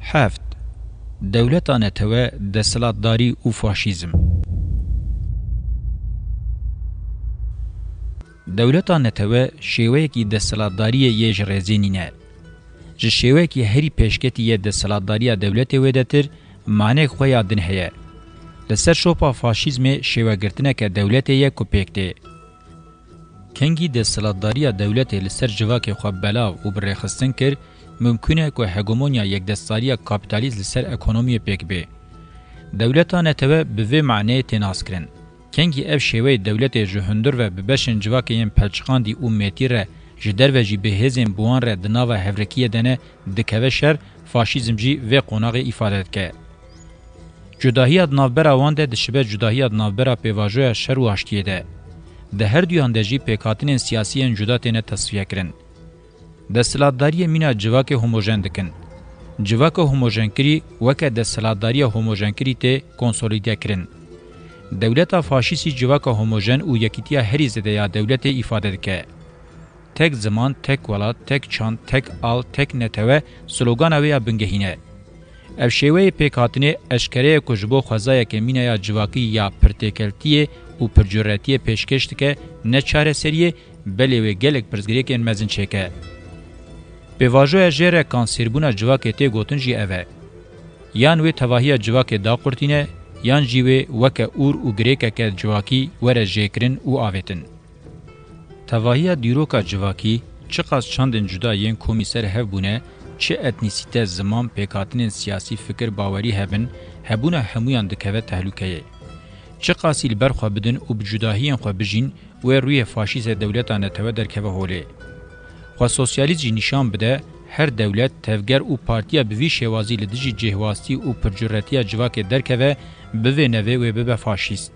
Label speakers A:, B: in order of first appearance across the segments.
A: هفت دولتان توا دستلاتداری و فاشیزم دولتان توا شیوه کی دستلاتداری یه جرزینینه ج شیوه کی هری پیشکتی یه دستلاتداری دولت ودتر معنی خویا دن هه لسر شوپا فاشیزم شیوه گرتنه که دولت یه کوپیکته کنگی دستلاتداری دولت لسر جواک خو بلاو و برخصتن کر ممکنه که هگمونیا یک دستاری کاپیتالیسم لسر اکونومی پک به دولتان توا به معنی تناس کرن کنگی اف شیوه دولت جهندر و ببشن جواکیم پلچقاندی او میتیره جدر و جی بهزم بوان ر دنا و هفرکیه دنه دکوه شر فاشیزم جی و قوناغ ifade که جداهیت نافبرا وانده دشبه جداهیت نافبرا پیواجوی شر و هشتیه ده ده هر دویان دجی پیکاتین سیاسی جدا تینه تصفیه کرن دستلاتداری مینا جواک هوموژن دکن جواک هوموژن کری وکه دستلاتداری هوموژن کری ته کنسولیده کرن دولت فاشیستی جواک هوموژن او یکیتیا هری زده یا دولت ifade که تک زمان تک ولات تک چان تک آل تک نتوه سلوگان اویا بنگهینه اف شیوه پیکاتنه اشکره کجبو خوزای که مینه یا جواکی یا پرتکلتیه و پرجورتیه پیشکشت که نه چاره سریه بلی و گلک پرزگریه که انمزن چکه به واجه جره کانسیربونا جواکی تی گوتن جی اوه یان وی تواهی جواکی دا قرتینه یان جیوه وکه اور و گریکه که جواکی وره جیکرن و آویتن تواهی دیروکا جواکی چقاس چندن جدا ین کومیسر هف بونه چه اتنیسیته زمان پیکاتنین سیاسی فکر باوری هبن هبونه همویان دکوه تحلوکه چقاسی لبر خواه بدن و بجداهیان خواه بجین و روی فاشیز دولتانه توه درکوه هوله خواه سوسیالیزی نشان بده هر دولت تفگر و پارتیا بوی شوازی لدجی جهواستی و پرجرتیا جواک درکوه بوه نوه و بوه فاشیست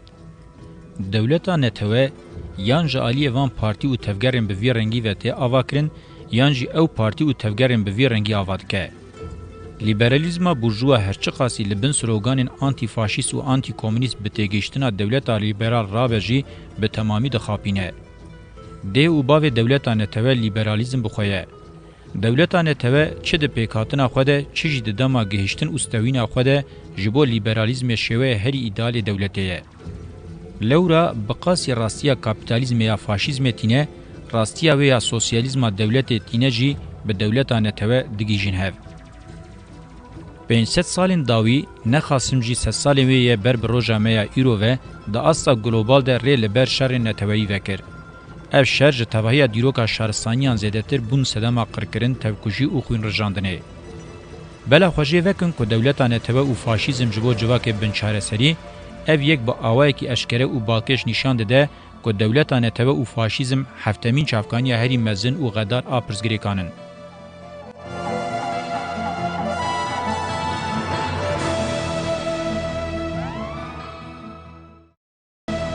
A: دولتانه توه یان جالی وان پارتی و تفگرن به وی رنگی و ته آواکرین یان جی او پارتی و تفگرن به وی رنگی آوادکه لیبرالیزم بورژوا هرچی قاسی لبن سلوگان آنتی فاشیست و آنتی کمونیست به تگیشتنا دولت لیبرال رابجی به تمامی دخاپینه ده او باو دولتانه ته لیبرالیزم بخویه دولتانه ته چه د پیکاتنا خوده چه جی د دما گهشتن استوینا خوده جبو لیبرالیزم شوه هری ایدال دولتیه لورا بقاسی راستیا کاپیتالیزم یا فاشیزم تینه راستیا و یا سوسیالیزم دولت تینه جی به دولتانه توه دگیجین هف 500 سالین داوی نخاسم جی 3 سالین ویه بر بروژا میا ایرو و دا اصلا گلوبال ده ری لبر شر نتوهی وکر اف شر جتوهی دیروکا شهرستانیان زیده تر بون سدما قرکرن توکوشی او خوین رجاندنه بلا خوشی وکن که دولتانه توه و فاشیزم جبو جواک بنچاره سری اف یک با آوای کی اشکره او باکش نشان ده که دولتانه تبع او فاشیزم هفتمین چافکانی هری مزن او غدار آپرزگری کانن